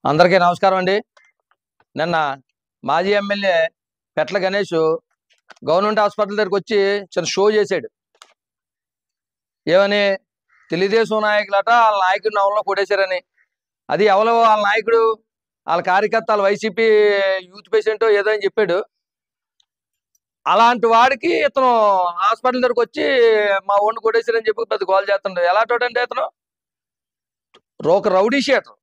అందరికీ నమస్కారం అండి. నిన్న మాజీ ఎమ్మెల్యే పెట్ల గణేష్ గవర్నమెంట్ హాస్పిటల్ దగ్గరికి వచ్చి చిన్న షో చేశాడు. ఏమని తెలుగుదేశం నాయకులట వాళ్ళ నాయకుడు నవల్లో కొట్టేశారని. అది ఎవరో వాళ్ళ నాయకుడు వాళ్ళ కార్యకర్త వాళ్ళ వైసీపీ యూత్ పేషెంట్ ఏదో అని చెప్పాడు. అలాంటి వాడికి ఇతను హాస్పిటల్ దగ్గరికి వచ్చి మా ఓడిని కొట్టేశారని చెప్పి పెద్ద గోల్ చేస్తున్నాడు. ఎలాంటి ఇతను ఒక రౌడీ షీటర్.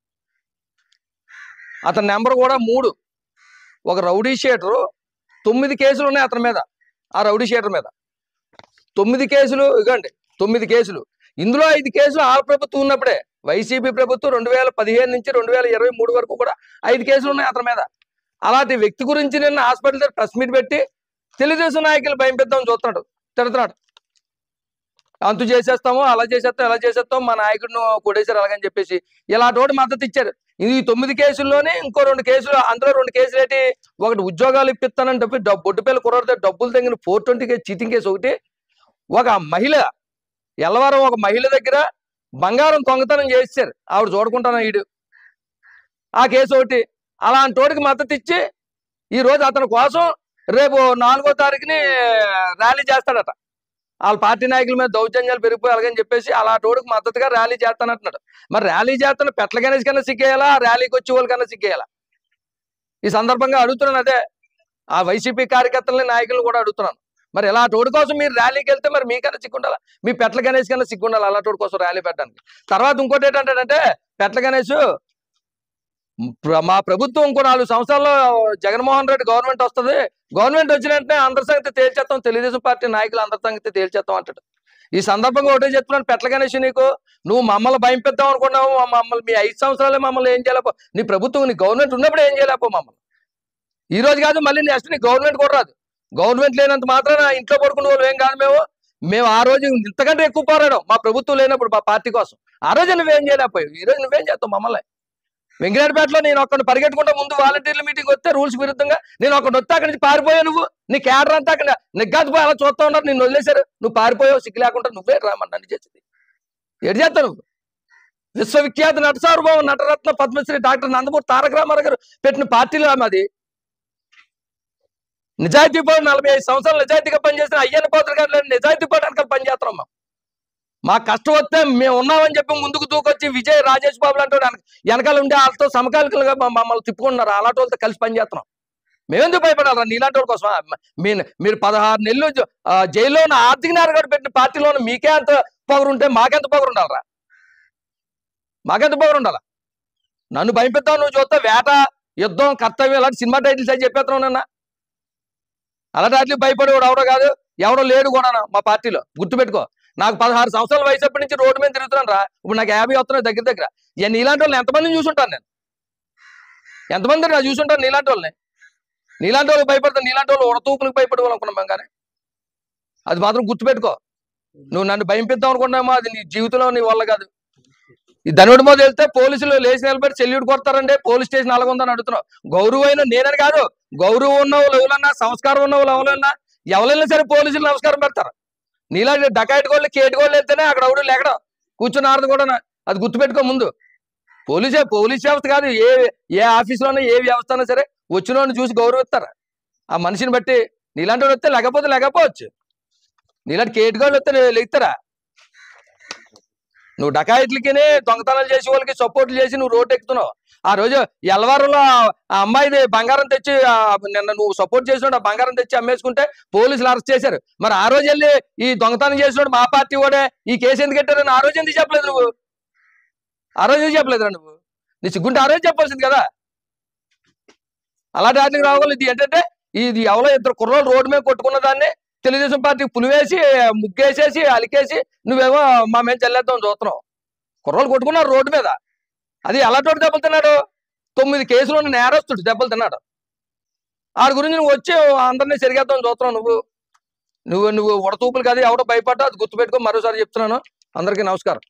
అతని నెంబర్ కూడా 3. ఒక రౌడీ షీటరు 9 కేసులు ఉన్నాయి అతని మీద. ఆ రౌడీ షీటర్ మీద 9 కేసులు. ఇగండి 9 కేసులు. ఇందులో 5 కేసులు ఆ ప్రభుత్వం ఉన్నప్పుడే, వైసీపీ ప్రభుత్వం 2015 నుంచి 2023 వరకు కూడా 5 కేసులు ఉన్నాయి అతని మీద. అలాంటి వ్యక్తి గురించి నిన్న హాస్పిటల్ దగ్గర ప్రెస్ మీట్ పెట్టి తెలుగుదేశం నాయకులు భయపెద్దామని చూస్తున్నాడు, తిడుతున్నాడు. అంతు చేసేస్తాము, అలా చేసేస్తాం, ఎలా చేసేస్తాం, మా నాయకుడిని కొట్టేశారు అలాగని చెప్పేసి ఇలాంటి మద్దతు ఇచ్చారు. ఈ 9 కేసుల్లోనే ఇంకో 2 కేసులు, అందులో 2 కేసులు ఏంటి, ఒకటి ఉద్యోగాలు ఇప్పిస్తానని చెప్పి బొడ్డుపల్లి కుర్రాడితే డబ్బులు తగిన 420 కేసు చీటింగ్ కేసు ఒకటి. ఒక మహిళ ఎల్లవారం ఒక మహిళ దగ్గర బంగారం దొంగతనం చేశారు, ఆవిడ చూడకుంటాను ఈడు, ఆ కేసు ఒకటి. అలాంటి వాడికి మద్దతు ఇచ్చి ఈరోజు అతని కోసం రేపు 4వ తారీఖుని ర్యాలీ చేస్తాడట. వాళ్ళ పార్టీ నాయకుల మీద దౌర్జన్యాలు పెరిగిపోయి అలాగని చెప్పేసి అలాంటి వాడికి మద్దతుగా ర్యాలీ చేస్తానంటున్నాడు. మరి ర్యాలీ చేస్తాను పెట్ల గణేష్ కన్నా సిగ్గేయాలా, ర్యాలీకి వచ్చే వాళ్ళకన్నా సిగ్గేయాలా? ఈ సందర్భంగా అడుగుతున్నాను. అదే ఆ వైసీపీ కార్యకర్తలని నాయకులను కూడా అడుగుతున్నాను. మరి ఇలాంటి వాడి కోసం మీరు ర్యాలీకి వెళ్తే మరి మీకన్నా సిగ్గుండాలా, మీ పెట్ల గణేష్ కన్నా సిగ్గుండాలి అలాంటి వాడి కోసం ర్యాలీ పెట్టడానికి. తర్వాత ఇంకోటి ఏంటంటే పెట్ల గణేష్ మా ప్రభుత్వం ఇంకో 4 సంవత్సరాల్లో జగన్మోహన్ రెడ్డి గవర్నమెంట్ వస్తుంది, గవర్నమెంట్ వచ్చిన వెంటనే అందరి సంగతి తేల్చేస్తాం, తెలుగుదేశం పార్టీ నాయకులు అందరి సంగతి తేల్చేస్తాం అంటాడు. ఈ సందర్భంగా ఒకటే చెప్తున్నాను, పెట్ల గణేష్, నువ్వు మమ్మల్ని భయపెద్దాం అనుకున్నావు. మమ్మల్ని మీ 5 సంవత్సరాలే మమ్మల్ని ఏం చేయలేపో, నీ ప్రభుత్వం నీ గవర్నమెంట్ ఉన్నప్పుడు ఏం చేయలేపో మమ్మల్ని. ఈ రోజు కాదు మళ్ళీ నెక్స్ట్ నీ గవర్నమెంట్ కూడా రాదు. గవర్నమెంట్ లేనంత మాత్రాన ఇంట్లో పడుకునే వాళ్ళు ఏం కాదు. మేము ఆ రోజు ఇంతకంటే ఎక్కువ పోరాడాం మా ప్రభుత్వం లేనప్పుడు మా పార్టీ కోసం. ఆ రోజు నువ్వేం చేయలేకపోయావు, ఈ రోజు నువ్వేం చేస్తావు మమ్మల్ని. వెంకటపేటలో నేను ఒక్కడిని పరిగెట్టుకుంటా ముందు వాలంటీర్ల మీటింగ్ వస్తే రూల్స్ విరుద్ధంగా నేను ఒకటి వస్తే అక్కడి నుంచి పారిపోయావు. నువ్వు నీ క్యాడర్ అంతా అక్కడ నిగ్గాదిపోయి అలా చూస్తా ఉన్నారు, నిన్ను వదిలేశారు. నువ్వు పారిపోయావు, సిగ్గు లేకుండా నువ్వే రామని నన్ను చేసింది. ఎటు చేస్తావు నువ్వు? విశ్వవిఖ్యాత నట సార్వభౌమ నటరత్న పద్మశ్రీ డాక్టర్ నందమూరి తారక రామారావు గారు పెట్టిన పార్టీలో మాది. నిజాయితీ పౌరులు 45 సంవత్సరాలు నిజాయితీగా పనిచేసిన అయ్యన్న పాత్ర గారు నిజాయితీ పౌరులు పనిచేస్తున్నాం. మా కష్టం వస్తే మేము ఉన్నామని చెప్పి ముందుకు దూకొచ్చి విజయ్ రాజేష్ బాబులు అంటూ వెనకాల ఉండే వాళ్ళతో సమకాలికలుగా మమ్మల్ని తిప్పుకుంటున్నారు. అలాంటి వాళ్ళతో కలిసి పనిచేస్తున్నాం. మేమెందుకు భయపడాలరా నీలాంటి వాళ్ళ కోసం? మీరు 16 నెలలు జైల్లో ఉన్న ఆర్థిక నేరగాడు పెట్టిన పార్టీలో మీకే అంత పొగరు ఉంటే మాకెంత పొగరు ఉండాలరా? మాకెంత పొగరు ఉండాలా? నన్ను భయపెడతావు, నువ్వు చూస్తా వేట, యుద్ధం, కర్తవ్యం ఇలాంటి సినిమా టైటిల్స్ అని చెప్పేస్తున్నావు నన్న. అలాంటి వాటికి భయపడేవాడు ఎవడో కాదు, ఎవడో లేడు కూడా మా పార్టీలో. గుర్తుపెట్టుకో, నాకు 16 సంవత్సరాల వయసు అప్పటి నుంచి రోడ్డు మీద తిరుగుతున్నాను రా. ఇప్పుడు నాకు 50 వస్తున్నాయి దగ్గర. నీలాంటి వాళ్ళని ఎంతమందిని చూసుంటాను నేను, ఎంతమంది నా చూసుంటాను నీలాంటి వాళ్ళని. నీలాంటి వాళ్ళకి భయపడతాను, నీలాంటి వాళ్ళు ఉడతూపులకు భయపడవాలనుకున్నాం. కానీ అది మాత్రం గుర్తుపెట్టుకో, నువ్వు నన్ను భయపెద్దాం అనుకున్నామో అది నీ జీవితంలో నీ వల్ల కాదు. ఈ ధనుడి మీద వెళ్తే పోలీసులు లేచి నిలబడి సెల్యూట్ కొడతారంటే పోలీస్ స్టేషన్ అలాగుందని అడుగుతున్నావు. గౌరవమైన నేనని కాదు, గౌరవం ఉన్న వాళ్ళు ఎవరన్నా, సంస్కారం ఉన్న వాళ్ళు ఎవరైనా సరే పోలీసులు నమస్కారం పెడతారు. నీలాంటి డకాయిట్ గోళ్ళు కేటుగోళ్ళు వెళ్తేనే అక్కడ ఎవడు లేకడం కూర్చుని ఆడదు కూడా. అది గుర్తుపెట్టుకో ముందు. పోలీస్ వ్యవస్థ కాదు, ఏ ఆఫీసులోనే ఏ వ్యవస్థ అయినా సరే వచ్చిన వాడిని చూసి గౌరవిస్తారు. ఆ మనిషిని బట్టి నీలాంటి వాడు వస్తే లేకపోవచ్చు, నీలాంటి కేటుగోళ్ళు వస్తే లెగుతారా? నువ్వు డకాయిట్లకినే దొంగతనాలు చేసే వాళ్ళకి సపోర్ట్లు చేసి నువ్వు రోడ్డు ఎక్కుతున్నావు. ఆ రోజు ఎల్లవారులో ఆ అమ్మాయిది బంగారం తెచ్చి నిన్న నువ్వు సపోర్ట్ చేసినాడు, ఆ బంగారం తెచ్చి అమ్మేసుకుంటే పోలీసులు అరెస్ట్ చేశారు. మరి ఆ రోజు వెళ్ళి ఈ దొంగతనం చేసినాడు మా పార్టీ వాడే ఈ కేసు ఎందుకు పెట్టారని ఆ రోజు ఎందుకు చెప్పలేదు నువ్వు? ఆ రోజు ఎందుకు చెప్పలేదురా నువ్వు? నీ సిగ్గుంటే ఆ రోజు చెప్పాల్సింది కదా. అలాంటి వాటికి రావాలి. ఇది ఏంటంటే ఇది ఎవరో 2 కుర్రోళ్ళు రోడ్డు మీద కొట్టుకున్న దాన్ని తెలుగుదేశం పార్టీకి పులివేసి ముగ్గేసేసి అలికేసి నువ్వేమో మా మేము చెల్లేద్దాం చూస్తున్నావు. కుర్రోళ్ళు కొట్టుకున్నారు రోడ్డు మీద. అది ఎలాంటి దెబ్బలు తిన్నాడు? 9 కేసులు ఉన్న నేరస్తుడు దెబ్బలు తిన్నాడు. ఆడి గురించి నువ్వు వచ్చి అందరినీ సరిగేద్దాం చూస్తున్నావు. నువ్వు ఉడతూపులు కాదు, ఎవడో భయపడ్డా అది గుర్తుపెట్టుకో. మరోసారి చెప్తున్నాను. అందరికీ నమస్కారం.